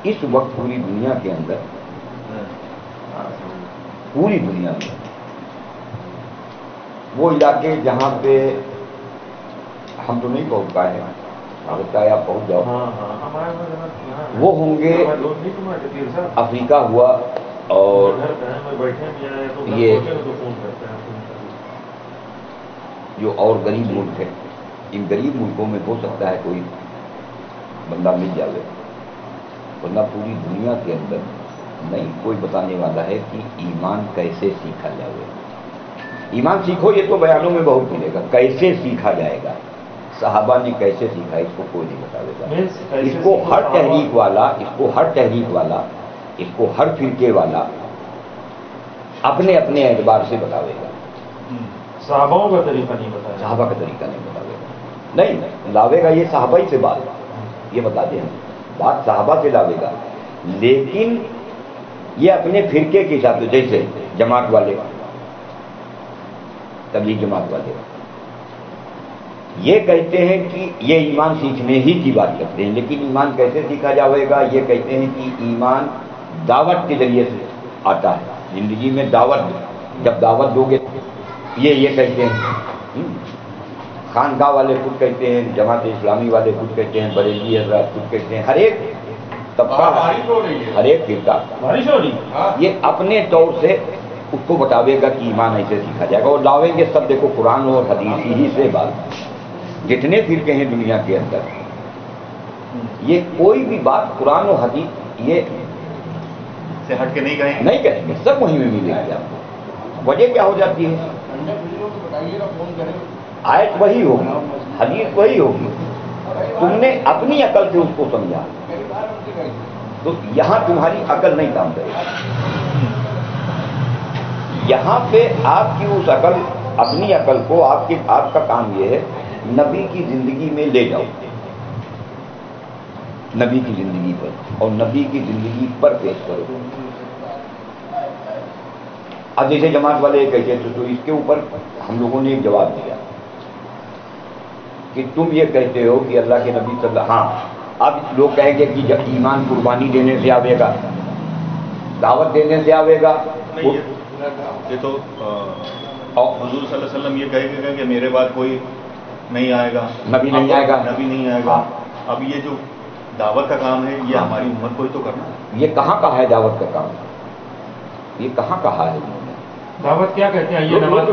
اس وقت پوری دنیا کے اندر، پوری دنیا میں وہ علاقے جہاں پہ ہم تو نہیں پہنچ پائے ہیں، لگتا ہے آپ پہنچ جاؤ، وہ ہوں گے افریقہ ہوا اور یہ جو اور غریب ملک ہے، ان غریب ملکوں میں ہو سکتا ہے کوئی بندہ مل جائے، ورنہ پوری دنیا کے اندر نہیں کوئی بتانے والا ہے کہ ایمان کیسے سیکھا جائے۔ ایمان سیکھو یہ تو بیانوں میں بہت ملے گا، کیسے سیکھا جائے گا، صحابہ نے کیسے سیکھا اس کو کوئی نہیں بتاوے گا۔ اس کو ہر تحریک والا، اس کو ہر تحریک والا، اس کو ہر فرقے والا اپنے اپنے اعتبار سے بتاوے گا۔ صحابوں کا طریقہ نہیں بتایا، صحابہ کا طریقہ نہیں بتاوے گا، نہیں لاوے گا یہ صحابہ ہی سے بات، یہ بتا دیں بات صحابہ سے لاوے گا، لیکن یہ اپنے فرقے کے حساب سے، جیسے جماعت والے، تبلیغ جماعت والے یہ کہتے ہیں کہ یہ ایمان سیکھنے ہی کی بات کرتے ہیں، لیکن ایمان کیسے سیکھا جائے گا، یہ کہتے ہیں کہ ایمان دعوت کے ذریعے سے آتا ہے، زندگی میں دعوت، جب دعوت دو گے یہ کہتے ہیں، خانقاہ والے خود کہتے ہیں، جماعت اسلامی والے خود کہتے ہیں، بریلوی حضرات خود کہتے ہیں، ہر ایک طبقہ، ہر ایک فرقہ یہ اپنے طور سے اس کو بتاوے گا کہ ایمان ایسے سیکھا جائے گا، اور لاویں گے سب دیکھو قرآن اور حدیث ہی سے بات۔ جتنے فرقے ہیں دنیا کے اندر یہ کوئی بھی بات قرآن و حدیث یہ سے ہٹ کے نہیں کہیں گے، سب وہیں میں ملے گی آپ کو۔ وجہ کیا ہو جاتی ہے، آیت وہی ہوگی، حدیث وہی ہوگی، تم نے اپنی عقل سے اس کو سمجھا، تو یہاں تمہاری عقل نہیں کام کرے گی، یہاں پہ آپ کی اس عقل، اپنی عقل کو آپ کا کام یہ ہے نبی کی زندگی میں لے جاؤ، نبی کی زندگی پر اور نبی کی زندگی پر پیش کرو۔ اب جیسے جماعت والے کہتے تھے تو اس کے اوپر ہم لوگوں نے ایک جواب دیا کہ تم یہ کہتے ہو کہ اللہ کے نبی صلی اللہ، ہاں اب لوگ کہیں گے کہ جب ایمان قربانی دینے سے آوے گا، دعوت دینے سے آوے گا، یہ تو حضور صلی اللہ علیہ وسلم یہ کہے گا کہ میرے بعد کوئی نہیں آئے گا، نبی نہیں آئے گا، نبی نہیں آئے گا۔ اب یہ جو دعوت کا کام ہے یہ ہماری امت کو ہی تو کرنا ہے۔ یہ کہاں کہا ہے دعوت کا کام، یہ کہاں کہا ہے؟ دعوت کیا کہتے ہیں؟ یہ رک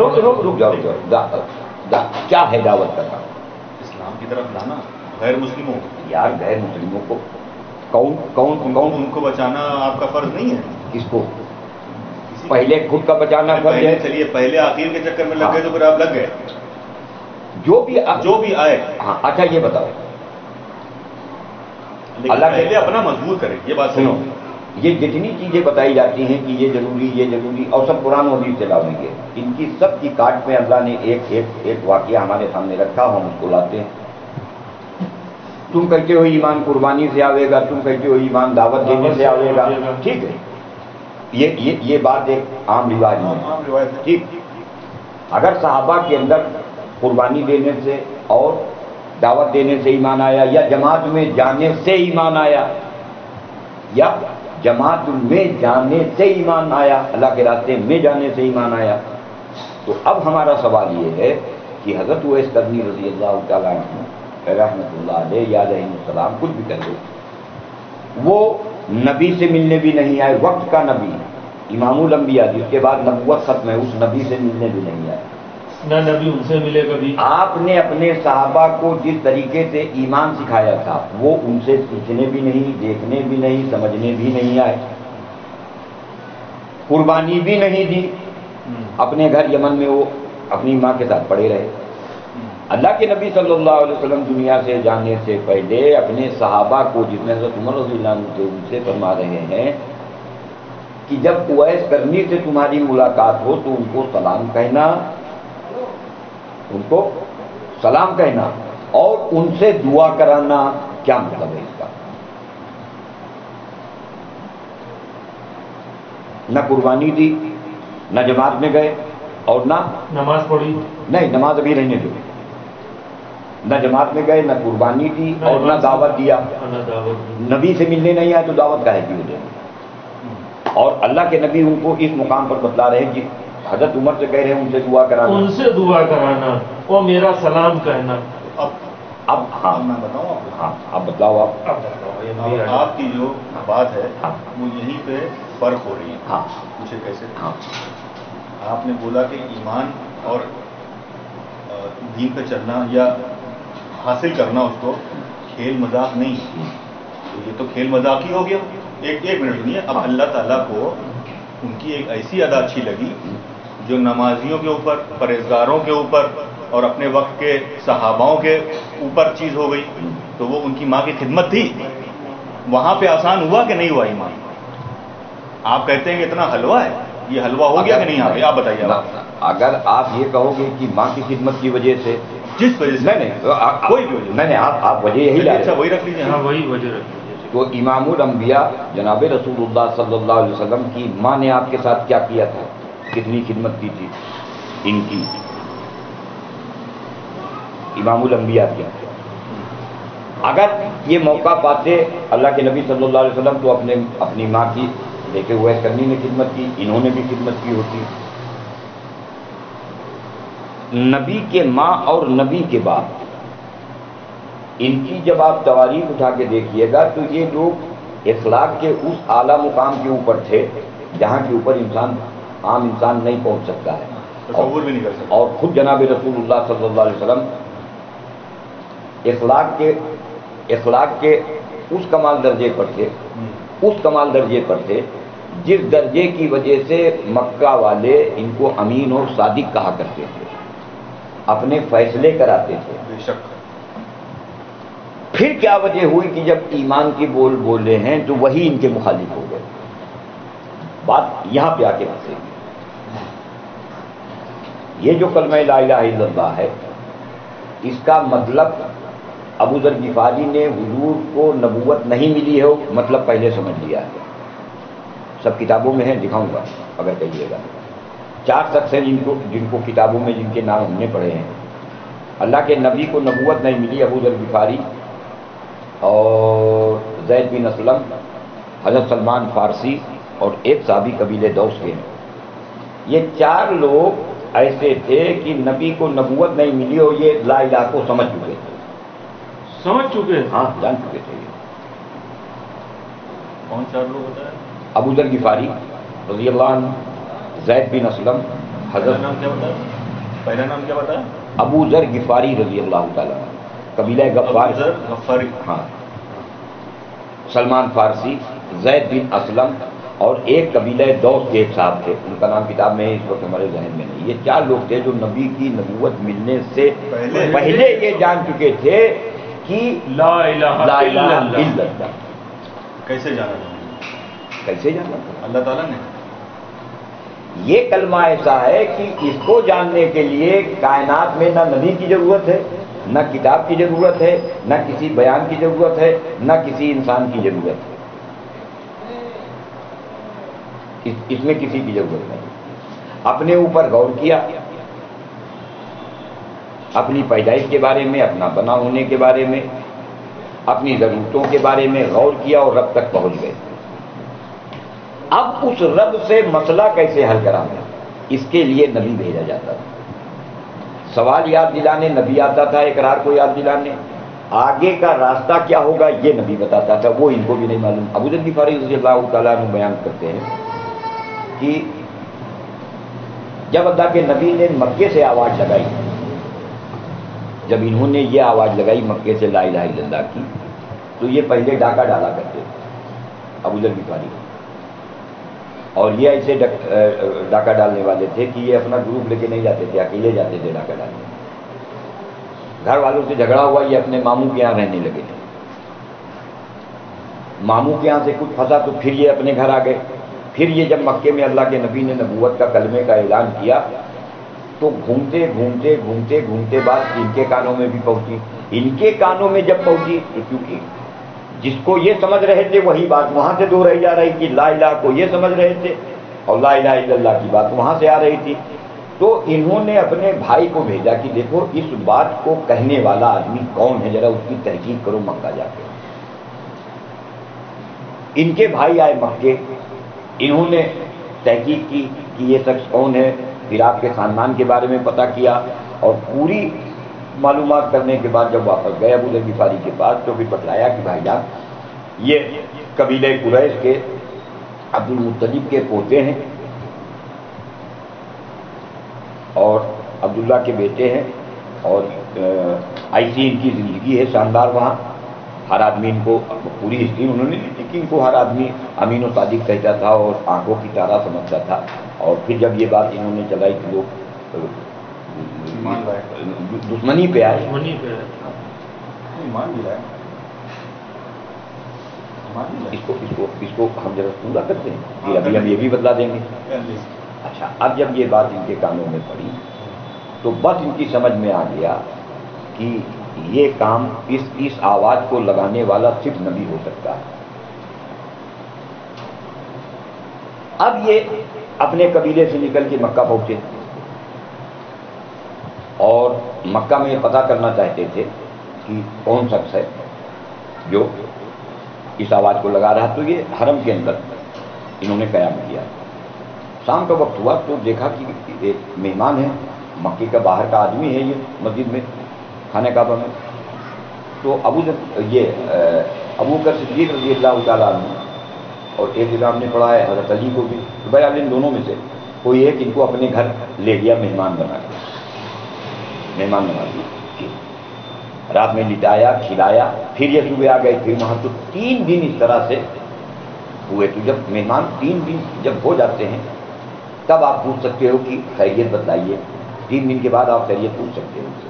جاؤ، کیا ہے دعوت کا کام؟ اسلام کی طرف لانا غیر مسلموں کو۔ یار غیر مسلموں کو کون ان کو بچانا آپ کا فرض نہیں ہے؟ کس کو؟ پہلے خود کا بچانا فرض ہے۔ چلیے پہلے آخر کے چکر میں لگ گئے تو پھر آپ لگ گئے، جو بھی آئے۔ ہاں اچھا یہ بتاؤ، اللہ پہلے اپنا مضبوط کرے، یہ بات سنو، یہ جتنی چیزیں بتائی جاتی ہیں کہ یہ ضروری اور سب قرآن و حدیث سے لاویں گے، ان کی سب کی کاٹ میں اللہ نے ایک واقعہ ہمارے سامنے رکھا، ہم اس کو لاتے ہیں۔ تم کہتے ہو ایمان قربانی سے آوے گا، تم کہتے ہو ایمان دعوت دینے سے آوے گا، ٹھیک ہے، یہ بات ایک عام رواج ہے، ٹھیک۔ اگر صحابہ کے اندر قربانی دینے سے اور دعوت دینے سے ایمان آیا، یا جماعت میں جانے سے ایمان آیا، یا جماعت میں جانے سے ایمان آیا، اللہ کے راستے میں جانے سے ایمان آیا، تو اب ہمارا سوال یہ ہے کہ حضرت اویس قرنی رضی اللہ تعالیٰ عنہ رحمۃ اللہ علیہ یا علیہ السلام، کچھ بھی کر لو، وہ نبی سے ملنے بھی نہیں آئے، وقت کا نبی امام الانبیاء جس کے بعد نبوت ختم ہے، اس نبی سے ملنے بھی نہیں آئے، نہ نبی ان سے ملے کبھی۔ آپ نے اپنے صحابہ کو جس طریقے سے ایمان سکھایا تھا وہ ان سے سیکھنے بھی نہیں، دیکھنے بھی نہیں، سمجھنے بھی نہیں آئے، قربانی بھی نہیں دی، اپنے گھر یمن میں وہ اپنی ماں کے ساتھ پڑے رہے۔ اللہ کے نبی صلی اللہ علیہ وسلم دنیا سے جانے سے پہلے اپنے صحابہ کو، جس میں حضرت عمر رضی اللہ عنہ تھے، ان سے فرما رہے ہیں کہ جب اویس قرنی سے تمہاری ملاقات ہو تو ان کو سلام کہنا، ان کو سلام کہنا اور ان سے دعا کرانا۔ کیا مطلب ہے اس کا؟ نہ قربانی دی، نہ جماعت میں گئے، اور نہ نماز پڑھی، نہیں، نماز ابھی رہنے دو، نہ جماعت میں گئے، نہ قربانی دی اور نہ دعوت دیا. نبی سے ملنے نہیں آئے تو دعوت کاہے کی ہو جائے. اور اللہ کے نبی ان کو اس مقام پر بتلا رہے ہیں کہ حضرت عمر سے کہہ رہے ہیں ان سے دعا کرانا، ان سے دعا کرانا اور میرا سلام کہنا. اب ہاں میں بتاؤں آپ کو؟ ہاں اب بتلاؤ آپ. اب آپ کی جو بات ہے وہ یہیں پہ فرق ہو رہی ہے. ہاں مجھے کیسے؟ ہاں آپ نے بولا کہ ایمان اور دین پہ چلنا یا حاصل کرنا اس کو کھیل مذاق نہیں. تو یہ تو کھیل مذاق ہی ہو گیا. ایک منٹ سنیے. اب اللہ تعالیٰ کو ان کی ایک ایسی ادا اچھی لگی جو نمازیوں کے اوپر، پرہیزگاروں کے اوپر اور اپنے وقت کے صحاباؤں کے اوپر چیز ہو گئی. تو وہ ان کی ماں کی خدمت تھی. وہاں پہ آسان ہوا کہ نہیں ہوا ایمان؟ آپ کہتے ہیں کہ اتنا حلوہ ہے، یہ حلوہ ہو گیا کہ نہیں؟ یہاں پہ آپ بتائیے. اگر آپ یہ کہو گے کہ ماں کی خدمت کی وجہ سے، جس وجہ سے نہیں کوئی بھی وجہ نہیں، آپ وجہ یہی لا رہے اچھا ہیں. وہی رکھ لیجیے. ہاں وہی وجہ رکھ لیجیے. تو امام الانبیاء جناب رسول اللہ صلی اللہ علیہ وسلم کی ماں نے آپ کے ساتھ کیا کیا تھا، کتنی خدمت کی تھی ان کی؟ امام الانبیاء کیا تھا. اگر یہ موقع پاتے اللہ کے نبی صلی اللہ علیہ وسلم تو اپنی ماں کی دیکھے ہوئے کرنی میں خدمت کی، انہوں نے بھی خدمت کی ہوتی. نبی کے ماں اور نبی کے باپ، ان کی جب آپ تواریخ اٹھا کے دیکھیے گا تو یہ لوگ اخلاق کے اس اعلیٰ مقام کے اوپر تھے جہاں کے اوپر عام انسان نہیں پہنچ سکتا ہے. تصور بھی نہیں کر سکتا. اور خود جناب رسول اللہ صلی اللہ علیہ وسلم اخلاق کے اس کمال درجے پر تھے جس درجے کی وجہ سے مکہ والے ان کو امین اور صادق کہا کرتے تھے، اپنے فیصلے کراتے تھے. بے شک. پھر کیا وجہ ہوئی کہ جب ایمان کی بولے ہیں تو وہی ان کے مخالف ہو گئے. بات یہاں پہ آ کے پھنسے گی. یہ جو کلمہ لا الہ الا اللہ ہے، اس کا مطلب ابو ذر غفاری نے حضور کو نبوت نہیں ملی ہے مطلب پہلے سمجھ لیا ہے. سب کتابوں میں ہے، دکھاؤں گا اگر کہیے گا. 4 شخص ہیں جن کو کتابوں میں جن کے نام ہم نے پڑھے ہیں. اللہ کے نبی کو نبوت نہیں ملی، ابو ذر غفاری اور زید بن اسلم، حضرت سلمان فارسی اور ایک صحابی قبیلے دوس کے ہیں. یہ 4 لوگ ایسے تھے کہ نبی کو نبوت نہیں ملی اور یہ لا الہ کو سمجھ چکے تھے. سمجھ چکے؟ ہاں جان چکے تھے. کون 4 لوگ ہوتا ہے؟ ابو ذر غفاری رضی اللہ عنہ، زید بن اسلم، حضرت نام کیا بتایا؟ پہلا نام کیا بتایا؟ ابو ذر غفاری رضی اللہ تعالیٰ، قبیلہ غفار. ابو ذر غفاری. ہاں. سلمان فارسی، زید بن اسلم اور ایک قبیلہ دوس کے ایک صاحب تھے، ان کا نام کتاب میں اس وقت ہمارے ذہن میں نہیں. یہ 4 لوگ تھے جو نبی کی نبوت ملنے سے پہلے یہ جان چکے تھے کہ لا الہ لا الہ الا الا اللہ. اللہ. کیسے جانا تھا؟ کیسے جانا تھا؟ اللہ تعالیٰ نے. یہ کلمہ ایسا ہے کہ اس کو جاننے کے لیے کائنات میں نہ نبی کی ضرورت ہے، نہ کتاب کی ضرورت ہے، نہ کسی بیان کی ضرورت ہے، نہ کسی انسان کی ضرورت ہے. اس میں کسی کی ضرورت نہیں. اپنے اوپر غور کیا، اپنی پیدائش کے بارے میں، اپنا بنا ہونے کے بارے میں، اپنی ضرورتوں کے بارے میں غور کیا اور رب تک پہنچ گئے. اب اس رب سے مسئلہ کیسے حل کرانا، اس کے لیے نبی بھیجا جاتا تھا. سوال یاد دلانے نبی آتا تھا، اقرار کو یاد دلانے. آگے کا راستہ کیا ہوگا یہ نبی بتاتا تھا، وہ ان کو بھی نہیں معلوم. ابو ذر غفاری رضی اللہ تعالیٰ عنہ بیان کرتے ہیں کہ جب اللہ کے نبی نے مکے سے آواز لگائی، جب انہوں نے یہ آواز لگائی مکے سے لا الہ الا اللہ کی، تو یہ پہلے ڈاکہ ڈالا کرتے تھے ابو ذر غفاری. اور یہ ایسے ڈاکہ ڈالنے والے تھے کہ یہ اپنا گروپ لے کے نہیں جاتے تھے، اکیلے جاتے تھے ڈاکہ ڈالنے. گھر والوں سے جھگڑا ہوا، یہ اپنے ماموں کے یہاں رہنے لگے تھے. ماموں کے یہاں سے کچھ پھنسا تو پھر یہ اپنے گھر آ گئے. پھر یہ جب مکے میں اللہ کے نبی نے نبوت کا کلمے کا اعلان کیا تو گھومتے گھومتے گھومتے گھومتے بات ان کے کانوں میں بھی پہنچی. ان کے کانوں میں جب پہنچی تو کیونکہ جس کو یہ سمجھ رہے تھے وہی بات وہاں سے دور رہی جا رہی تھی. لا الہ کو یہ سمجھ رہے تھے اور لا الہ الا اللہ کی بات وہاں سے آ رہی تھی. تو انہوں نے اپنے بھائی کو بھیجا کہ دیکھو اس بات کو کہنے والا آدمی کون ہے، ذرا اس کی تحقیق کرو مکہ جا کے۔ ان کے بھائی آئے مکے، انہوں نے تحقیق کی کہ یہ شخص کون ہے، پھر آپ کے خاندان کے بارے میں پتہ کیا، اور پوری معلومات کرنے کے بعد جب واپس گئے ابو ذر غفاری کے پاس تو پھر بتلایا کہ بھائی جان یہ قبیلہ قریش کے عبد المطلب کے پوتے ہیں اور عبداللہ کے بیٹے ہیں، اور ایسی ان کی زندگی ہے شاندار وہاں۔ ہر آدمی ان کو پوری ہسٹری انہوں نے لکھی کہ ان کو ہر آدمی امین و صادق کہتا تھا اور آنکھوں کی تارہ سمجھتا تھا۔ اور پھر جب یہ بات انہوں نے چلائی کہ لوگ دشمنی پہ آئے، منی پہ ایمان بھی ہے، اس کو ہم ذرا پورا کرتے ہیں، پھر ابھی ہم یہ بھی بدلا دیں گے۔ اچھا، اب جب یہ بات ان کے کانوں میں پڑی تو بس ان کی سمجھ میں آ گیا کہ یہ کام اس آواز کو لگانے والا صرف نبی ہو سکتا ہے۔ اب یہ اپنے قبیلے سے نکل کے مکہ پہنچے اور مکہ میں یہ پتہ کرنا چاہتے تھے کہ کون شخص ہے جو اس آواز کو لگا رہا۔ تو یہ حرم کے اندر انہوں نے قیام کیا۔ شام کا وقت ہوا تو دیکھا کہ ایک مہمان ہے، مکے کا باہر کا آدمی ہے یہ مسجد میں، خانہ کعبہ میں۔ تو ابو بکر صدیق رضی اللہ تعالیٰ عنہ اور ایک جگہ ہم نے پڑھا ہے حضرت علی کو بھی، بہرحال ان دونوں میں سے کوئی ایک ان کو اپنے گھر لے گیا مہمان بنا کے، مہمان نوازی کی، رات میں لٹایا کھلایا، پھر یہ صبح آ گئے، پھر وہاں تو 3 دن اس طرح سے ہوئے۔ تو جب مہمان 3 دن جب ہو جاتے ہیں تب آپ پوچھ سکتے ہو کہ خیریت بتلائیے، 3 دن کے بعد آپ خیریت پوچھ سکتے ہو ان سے۔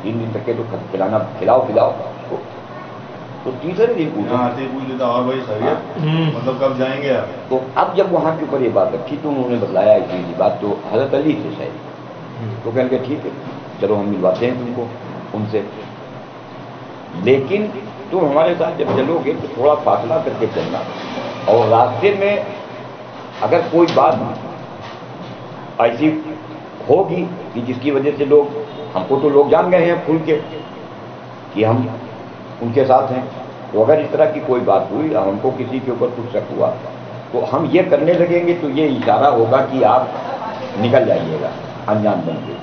3 دن تک کے تو کھلانا کھلاؤ اس کو، تو تیسرے دن پوچھا آتے ہی پوچھ لیتا اور بھائی خیریت، مطلب کب جائیں گے آپ؟ تو اب جب وہاں کے اوپر یہ بات رکھی تو انہوں نے بتلایا اتنی بات تو حضرت علی سے شاید، تو کہنے لگے ٹھیک ہے چلو ہم ملواتے ہیں تم کو ان سے، لیکن تم ہمارے ساتھ جب چلو گے تو تھوڑا فاصلہ کر کے چلنا، اور راستے میں اگر کوئی بات ایسی ہوگی کہ جس کی وجہ سے لوگ ہم کو تو لوگ جان گئے ہیں کھل کے کہ ہم ان کے ساتھ ہیں، تو اگر اس طرح کی کوئی بات ہوئی ہم کو کسی کے اوپر کچھ شک ہوا تو ہم یہ کرنے لگیں گے تو یہ اشارہ ہوگا کہ آپ نکل جائیے گا انجان بن کے،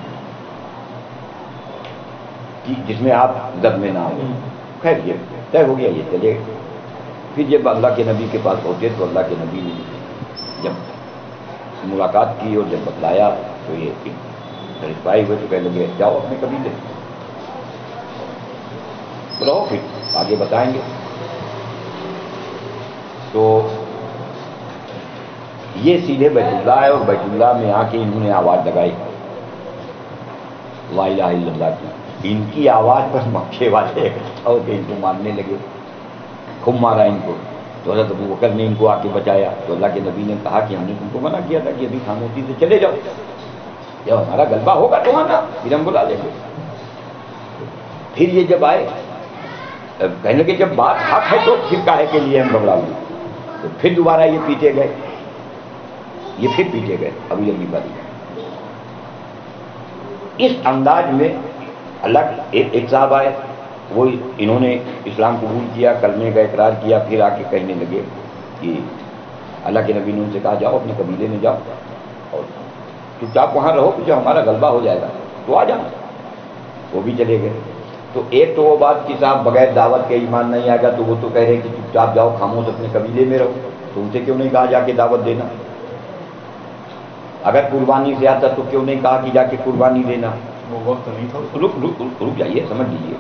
کہ جس میں آپ زد میں نہ ہوں۔ خیر یہ طے ہو گیا، یہ چلے گئے۔ پھر جب اللہ کے نبی کے پاس پہنچے تو اللہ کے نبی نے جب ملاقات کی اور جب بتلایا تو یہ رسوائی ہوئے تو کہنے لگے جاؤ اپنے قبیلے رہو، پھر آگے بتائیں گے۔ تو یہ سیدھے بیت اللہ ہے، اور بیت اللہ میں آ کے انہوں نے آواز لگائی لا الہ الا اللہ کی۔ ان کی آواز پر مکے والے اور ان کو مارنے لگے، خوب مارا ان کو۔ تو حضرت ابو بکر نے ان کو آ کے بچایا، تو اللہ کے نبی نے کہا کہ ہم نے تم کو منع کیا تھا کہ ابھی خاموشی سے چلے جاؤ، جب ہمارا غلبہ ہوگا تو آنا، پھر ہم بلا لیں گے۔ پھر یہ جب آئے کہنے لگے جب بات حق ہے تو پھر کاہے کے لیے ہم گھبراؤ گے، تو پھر دوبارہ یہ پیٹے گئے، یہ پھر پیٹے گئے ابو ذر غفاری۔ اس انداز میں اللہ ایک صاحب آئے، وہ انہوں نے اسلام قبول کیا، کلمے کا اقرار کیا، پھر آ کے کہنے لگے کہ اللہ کے نبی نے ان سے کہا جاؤ اپنے قبیلے میں جاؤ اور چپ چاپ وہاں رہو کہ جب ہمارا غلبہ ہو جائے گا تو آ جانا۔ وہ بھی چلے گئے۔ تو ایک تو وہ بات کہ صاحب بغیر دعوت کے ایمان نہیں آئے گا، تو وہ تو کہہ رہے کہ چپ چاپ جاؤ خاموش اپنے قبیلے میں رہو، تو ان سے کیوں نہیں کہا جا کے دعوت دینا؟ اگر قربانی سے آتا تو کیوں نہیں کہا کہ جا کے قربانی دینا؟ وہ وقت نہیں تھا۔ رک جائیے، سمجھ لیجیے۔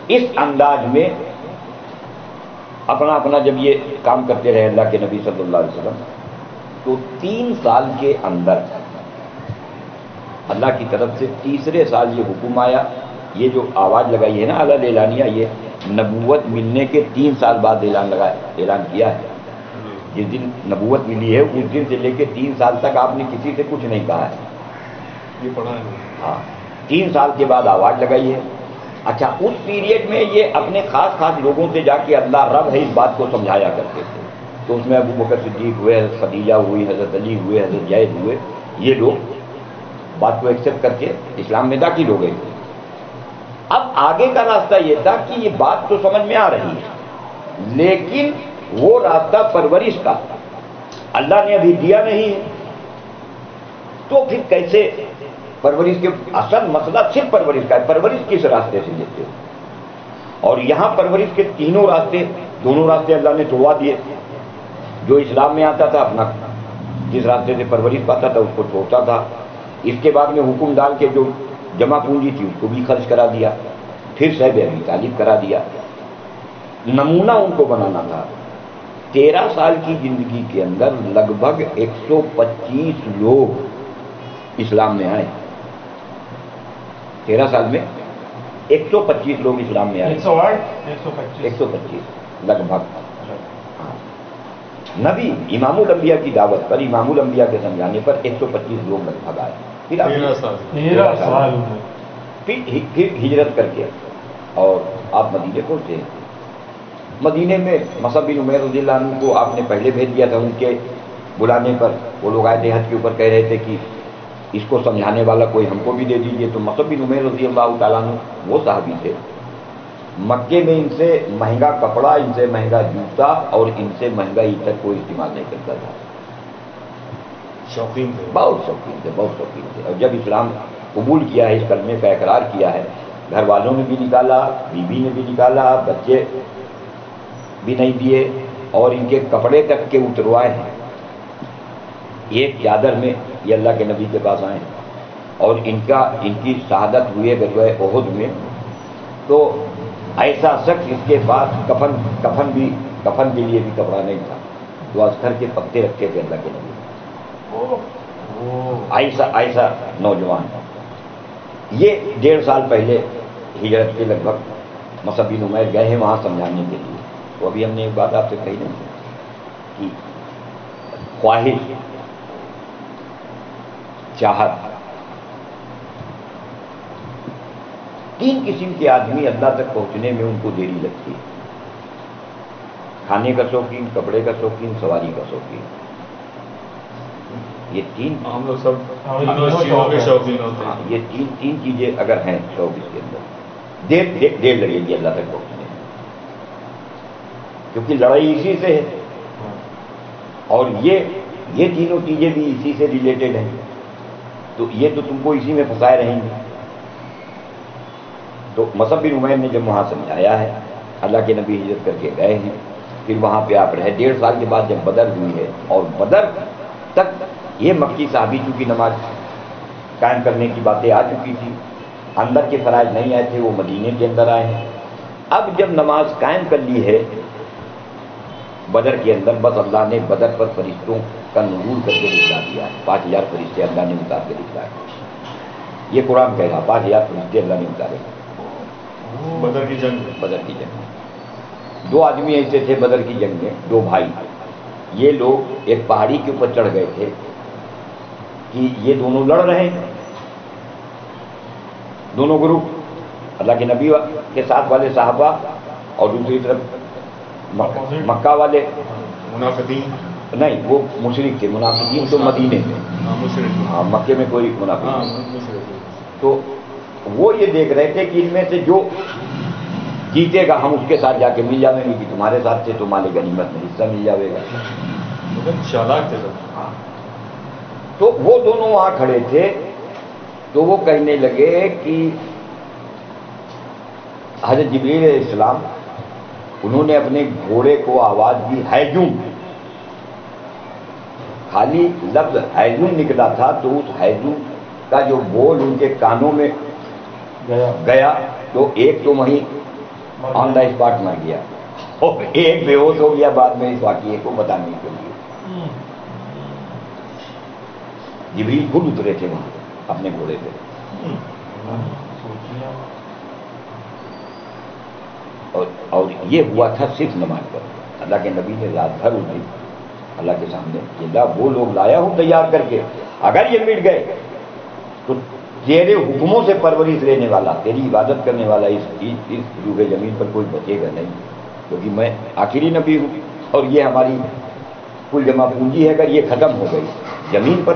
اس انداز میں اپنا اپنا جب یہ کام کرتے رہے اللہ کے نبی صلی اللہ علیہ وسلم، تو 3 سال کے اندر اللہ کی طرف سے تیسرے سال یہ حکم آیا، یہ جو آواز لگائی ہے نا اعلیٰ اعلانیہ، یہ نبوت ملنے کے 3 سال بعد اعلان کیا ہے۔ جس دن نبوت ملی ہے اس دن سے لے کے 3 سال تک آپ نے کسی سے کچھ نہیں کہا ہے، یہ پڑھا ہے۔ ہاں 3 سال کے بعد آواز لگائی ہے۔ اچھا، اس پیریڈ میں یہ اپنے خاص خاص لوگوں سے جا کے اللہ رب ہے اس بات کو سمجھایا کرتے تھے۔ تو اس میں ابو بکر صدیق ہوئے، حضرت خدیجہ ہوئی، حضرت علی ہوئے، حضرت زید ہوئے، یہ لوگ بات کو ایکسپٹ کر کے اسلام میں داخل ہو گئے تھے۔ اب آگے کا راستہ یہ تھا کہ یہ بات تو سمجھ میں آ رہی ہے، لیکن وہ راستہ پرورش کا اللہ نے ابھی دیا نہیں ہے، تو پھر کیسے پرورش کے اصل مسئلہ صرف پرورش کا ہے، پرورش کس راستے سے لیتے ہو؟ اور یہاں پرورش کے تینوں راستے، دونوں راستے اللہ نے توڑوا دیے۔ جو اسلام میں آتا تھا اپنا جس راستے سے پرورش پاتا تھا اس کو چھوڑتا تھا، اس کے بعد میں حکم ڈال کے جو جمع پونجی تھی اس کو بھی خرچ کرا دیا، پھر صاحب ابی طالب کرا دیا۔ نمونہ ان کو بنانا تھا۔ 13 سال کی زندگی کے اندر لگ بھگ 125 لوگ اسلام میں آئے، 13 سال میں 125 لوگ اسلام میں آئے، 125 لگ بھگ۔ نبی امام الانبیاء کی دعوت پر، امام الانبیاء کے سمجھانے پر 125 لوگ لگ بھگ آئے، پھر 13 سال میں پھر ہجرت کر کے اور آپ مدینے پہنچے۔ مدینے میں مصعب بن عمیر رضی اللہ عنہ کو آپ نے پہلے بھیج دیا تھا، ان کے بلانے پر وہ لوگ آئے دیہات کے اوپر، کہہ رہے تھے کہ اس کو سمجھانے والا کوئی ہم کو بھی دے دیجیے۔ تو مصعب بن عمیر رضی اللہ تعالیٰ عنہ وہ صحابی تھے، مکے میں ان سے مہنگا کپڑا، ان سے مہنگا جوتا اور ان سے مہنگا عطر کوئی استعمال نہیں کرتا تھا، شوقین تھے، بہت شوقین تھے، بہت شوقین تھے۔ اور جب اسلام قبول کیا ہے، اس کلمے کا اقرار کیا ہے، گھر والوں نے بھی نکالا، بیوی نے بھی نکالا، بچے بھی نہیں دیے، اور ان کے کپڑے تک کے اتروائے ہیں۔ ایک چادر میں یہ اللہ کے نبی کے پاس آئے اور ان کی شہادت ہوئی ہے غزوہ احد میں، تو ایسا شخص اس کے بعد کفن کے لیے بھی کپڑا نہیں تھا، تو اذکر کے پتے رکھے تھے اللہ کے نبی، ایسا نوجوان۔ یہ 1.5 سال پہلے ہجرت کے لگ بھگ مصعب بن عمیر گئے ہیں وہاں سمجھانے کے لیے۔ تو ابھی ہم نے ایک بات آپ سے کہی نہیں کہ خواہش، چاہت، 3 قسم کے آدمی اللہ تک پہنچنے میں ان کو دیری لگتی ہے: کھانے کا شوقین، کپڑے کا شوقین، سواری کا شوقین۔ یہ 3 ہم لوگ سب چیزوں کے شوقین ہوتے ہیں۔ یہ تین چیزیں اگر ہیں شوق اس کے اندر، دیر لگے گی اللہ تک پہنچنے میں، کیونکہ لڑائی اسی سے ہے، اور یہ تینوں چیزیں بھی اسی سے ریلیٹڈ ہیں، تو یہ تو تم کو اسی میں پھنسائے رہیں گے۔ تو مصعب بن عمیر نے جب وہاں سمجھایا ہے، اللہ کے نبی ہجرت کر کے گئے ہیں، پھر وہاں پہ آپ رہے 1.5 سال کے بعد جب بدر ہوئی ہے، اور بدر تک یہ مکی صحابی چونکہ نماز قائم کرنے کی باتیں آ چکی تھی، اندر کے فرائض نہیں آئے تھے، وہ مدینے کے اندر آئے ہیں۔ اب جب نماز قائم کر لی ہے بدر کے اندر، بس اللہ نے بدر پر فرشتوں کا نزول کر کے دکھلا دیا ہے، 5000 فرشتے اللہ نے اتار کے دکھلائے۔ یہ قرآن کہہ رہا 5000 فرشتے اللہ نے اتارے بدر کی جنگ میں۔ بدر کی جنگ میں 2 آدمی ایسے تھے بدر کی جنگ میں، 2 بھائی، یہ لوگ ایک پہاڑی کے اوپر چڑھ گئے تھے کہ یہ دونوں لڑ رہے ہیں، دونوں گروپ، اللہ کے نبی کے ساتھ والے صحابہ اور دوسری طرف مکہ والے منافقین نہیں، وہ مشرک تھے، منافقین تو مدینے میں، ہاں مکے میں کوئی منافق نہیں۔ تو وہ یہ دیکھ رہے تھے کہ ان میں سے جو جیتے گا ہم اس کے ساتھ جا کے مل جاویں گے، کہ تمہارے ساتھ سے تو مال غنیمت میں حصہ مل جاوے گا۔ چالاک تھے سب۔ تو وہ دونوں وہاں کھڑے تھے، تو وہ کہنے لگے کہ حضرت جبریل علیہ السلام، انہوں نے اپنے گھوڑے کو آواز دی ہیجون، خالی لفظ ہیجون نکلا تھا، تو اس ہیجون کا جو بول ان کے کانوں میں گیا تو ایک تو وہیں آن دا اسپاٹ مر گیا اور ایک بے ہوش ہو گیا بعد میں اس واقعے کو بتانے کے لیے۔ جبریل خود اترے تھے وہاں اپنے گھوڑے پہ، اور یہ ہوا تھا صرف نماز پر۔ اللہ کے نبی نے رات بھر اٹھی اللہ کے سامنے کہ اللہ وہ لوگ لایا ہوں تیار کر کے، اگر یہ مٹ گئے تو تیرے حکموں سے پرورش لینے والا، تیری عبادت کرنے والا اس روح زمین پر کوئی بچے گا نہیں، کیونکہ میں آخری نبی ہوں اور یہ ہماری کل جمع پونجی ہے، اگر یہ ختم ہو گئی زمین پر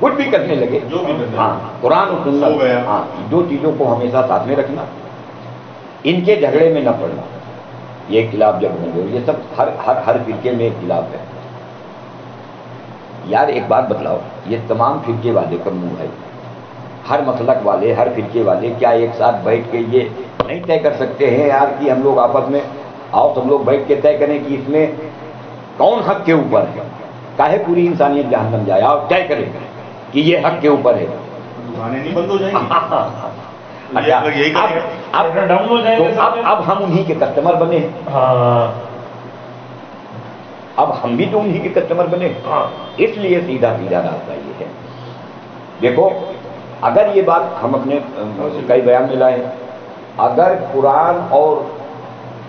کچھ بھی کرنے لگے، جو بھی کرنے ہاں قرآن اور سو سنت، گیا۔ ہاں دو چیزوں کو ہمیشہ ساتھ میں رکھنا، ان کے جھگڑے میں نہ پڑنا، یہ اختلاف جب ہوں گے، یہ سب ہر فرقے میں اختلاف ہے۔ یار ایک بات بتلاؤ، یہ تمام فرقے والے کا منہ ہے، ہر مسلک والے، ہر فرقے والے کیا ایک ساتھ بیٹھ کے یہ نہیں طے کر سکتے ہیں یار کہ ہم لوگ آپس میں آؤ سب لوگ بیٹھ کے طے کریں کہ اس میں کون حق کے اوپر ہے؟ کاہے پوری انسانیت جہنم جائے؟ آؤ طے کریں کہ یہ حق کے اوپر ہے۔ دکانیں نہیں بند ہو جائیں گی؟ اچھا، اگر یہی کریں گے ڈاؤن ہو جائیں گے تو اب ہم انہی کے کسٹمر بنے ہیں، ہاں اب ہم بھی تو انہی کے کسٹمر بنے، ہاں اس لیے سیدھا راستہ یہ ہے۔ دیکھو اگر یہ بات ہم اپنے کئی بیان میں لائیں، اگر قرآن اور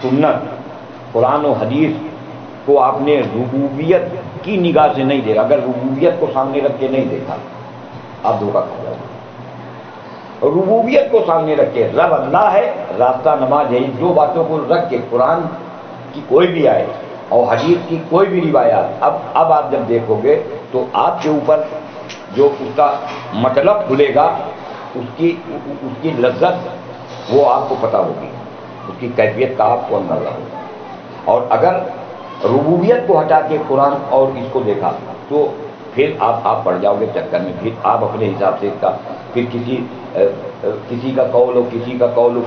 سنت، قرآن و حدیث کو آپ نے ربوبیت کی نگاہ سے نہیں دیکھا، اگر ربوبیت کو سامنے رکھ کے نہیں دیکھا، آپ دھوکہ کھا جاؤ گے۔ ربوبیت کو سامنے رکھ کے، رب اللہ ہے، راستہ نماز ہے، ان دو باتوں کو رکھ کے قرآن کی کوئی بھی آئے اور حدیث کی کوئی بھی روایات، اب آپ جب دیکھو گے تو آپ کے اوپر جو اس کا مطلب کھلے گا، اس کی لذت وہ آپ کو پتہ ہوگی، اس کی کیفیت کا آپ کو اندازہ ہوگا۔ اور اگر ربوبیت کو ہٹا کے قرآن اور اس کو دیکھا تو پھر آپ پڑ جاؤ گے چکر میں، پھر آپ اپنے حساب سے اس کا، پھر کسی کا قول ہو، کسی کا قول ہو،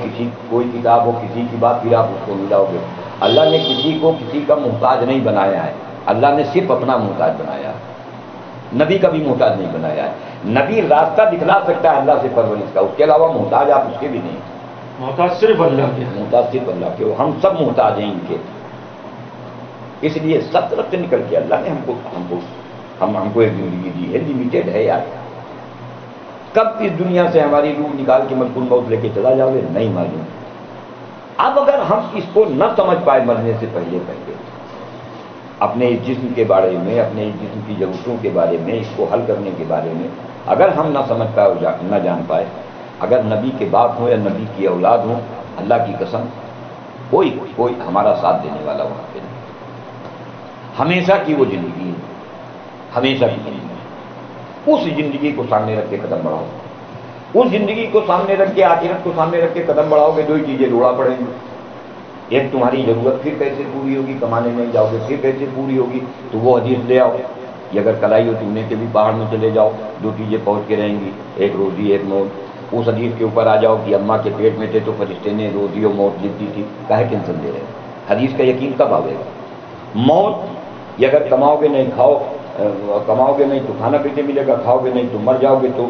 کوئی کتاب ہو، کسی کی بات، پھر آپ اس کو ملاؤ گے۔ اللہ نے کسی کو کسی کا محتاج نہیں بنایا ہے، اللہ نے صرف اپنا محتاج بنایا ہے، نبی کا بھی محتاج نہیں بنایا ہے۔ نبی راستہ دکھلا سکتا ہے اللہ سے پرورش کا، اس کے علاوہ محتاج آپ اس کے بھی نہیں، محتاج صرف اللہ کے، محتاج صرف اللہ کے، ہم سب محتاج ہیں ان کے۔ اس لیے سب طرف سے نکل کے اللہ نے ہم کو ایک زندگی دی ہے، لمیٹیڈ ہے یار، کب اس دنیا سے ہماری روح نکال کے ملکul موت لے کے چلا جاؤ گے نہیں معلوم۔ اب اگر ہم اس کو نہ سمجھ پائے مرنے سے پہلے اپنے اس جسم کے بارے میں، اپنے اس جسم کی ضرورتوں کے بارے میں، اس کو حل کرنے کے بارے میں اگر ہم نہ سمجھ پائے اور نہ جان پائے، اگر نبی کے باپ ہوں یا نبی کی اولاد ہوں، اللہ کی قسم کوئی ہمارا ساتھ دینے والا وہاں پہ نہیں۔ ہمیشہ کی وہ زندگی ہے، ہمیشہ کی زندگی، اس زندگی کو سامنے رکھ کے قدم بڑھاؤ، اس زندگی کو سامنے رکھ کے، آخرت کو سامنے رکھ کے قدم بڑھاؤ گے، دو ہی چیزیں روڑا پڑیں گی۔ ایک تمہاری ضرورت پھر کیسے پوری ہوگی، کمانے نہیں جاؤ گے پھر کیسے پوری ہوگی، تو وہ حدیث لے آؤ کہ اگر کلائی ہو چننے کے بھی پہاڑ میں چلے جاؤ، دو چیزیں پہنچ کے رہیں گی، ایک روزی ایک موت۔ اس حدیث کے اوپر آ جاؤ کہ اماں کے پیٹ میں تھے تو فرشتے نے روزی اور موت لکھ دی تھی، کاہے ٹینشن دے رہے ہیں؟ حدیث کا یقین کب آئے گا؟ موت یہ اگر کماؤ گے نہیں کماؤ گے نہیں تو کھانا کیسے ملے گا، کھاؤ گے نہیں تو مر جاؤ گے، تو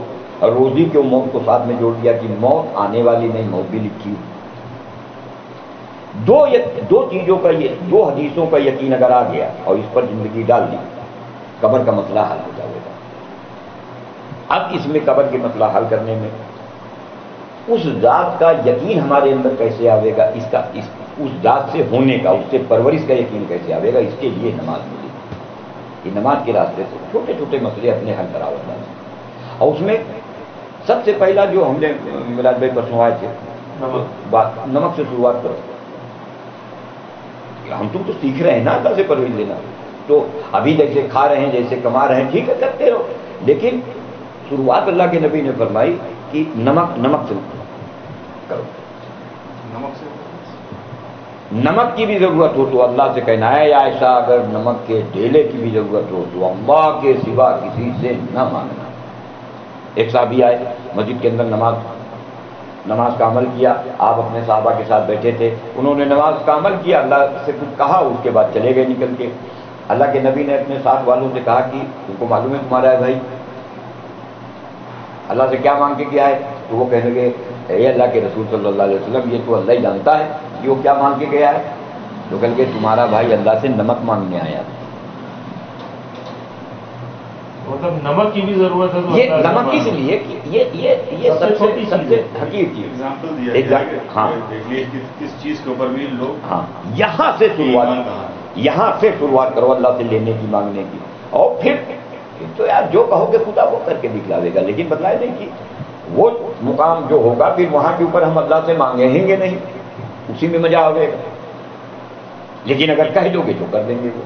روزی کے موت کو ساتھ میں جوڑ دیا کہ موت آنے والی نہیں، موت بھی لکھی۔ دو چیزوں کا، یہ دو حدیثوں کا یقین اگر آ گیا اور اس پر زندگی ڈال دی، قبر کا مسئلہ حل ہو جائے گا۔ اب اس میں قبر کے مسئلہ حل کرنے میں اس ذات کا یقین ہمارے اندر کیسے آئے گا، اس ذات سے ہونے کا، اس سے پرورش کا یقین کیسے آئے گا، اس کے لیے نماز ملی۔ یہ نماز کے راستے سے چھوٹے چھوٹے مسئلے اپنے حل کراؤ اللہ سے۔ اور اس میں سب سے پہلا جو ہم نے میراج بھائی پرسوں آئے تھے، نمک سے شروعات کرو۔ ہم تم تو سیکھ رہے ہیں نا اللہ سے پرہیز لینا، تو ابھی جیسے کھا رہے ہیں، جیسے کما رہے ہیں، ٹھیک ہے کرتے رہو، لیکن شروعات اللہ کے نبی نے فرمائی کہ نمک سے کرو۔ نمک کی بھی ضرورت ہو تو اللہ سے کہنا ہے، یا عائشہ اگر نمک کے ڈھیلے کی بھی ضرورت ہو تو اللہ کے سوا کسی سے نہ مانگنا۔ ایک صحابی آئے مسجد کے اندر، نماز کا عمل کیا، آپ اپنے صحابہ کے ساتھ بیٹھے تھے، انہوں نے نماز کا عمل کیا، اللہ سے کچھ کہا، اس کے بعد چلے گئے نکل کے۔ اللہ کے نبی نے اپنے ساتھ والوں سے کہا کہ تم کو معلوم ہے تمہارا ہے بھائی اللہ سے کیا مانگ کے کیا ہے؟ تو وہ کہنے لگے اے اللہ کے رسول صلی اللہ علیہ وسلم، یہ تو اللہ ہی جانتا ہے کہ وہ کیا مانگ کے گیا ہے۔ تو کہہ کہ تمہارا بھائی اللہ سے نمک مانگنے آیا تھا۔ مطلب نمک کی بھی ضرورت ہے تو یہ نمک اس لیے کہ یہ سب سے حقیقی چیز، ایگزامپل دیا ہے، ہاں کس چیز کے اوپر بھی لوگ، ہاں یہاں سے شروعات کرو اللہ سے لینے کی، مانگنے کی، اور پھر تو یار جو کہو گے خدا وہ کر کے دکھلاوے گا، لیکن بتلائے نہیں کہ وہ مقام جو ہوگا پھر وہاں کے اوپر ہم اللہ سے مانگیں گے نہیں، اسی میں مزہ آئے گا، لیکن اگر کہہ دو گے تو کر دیں گے وہ۔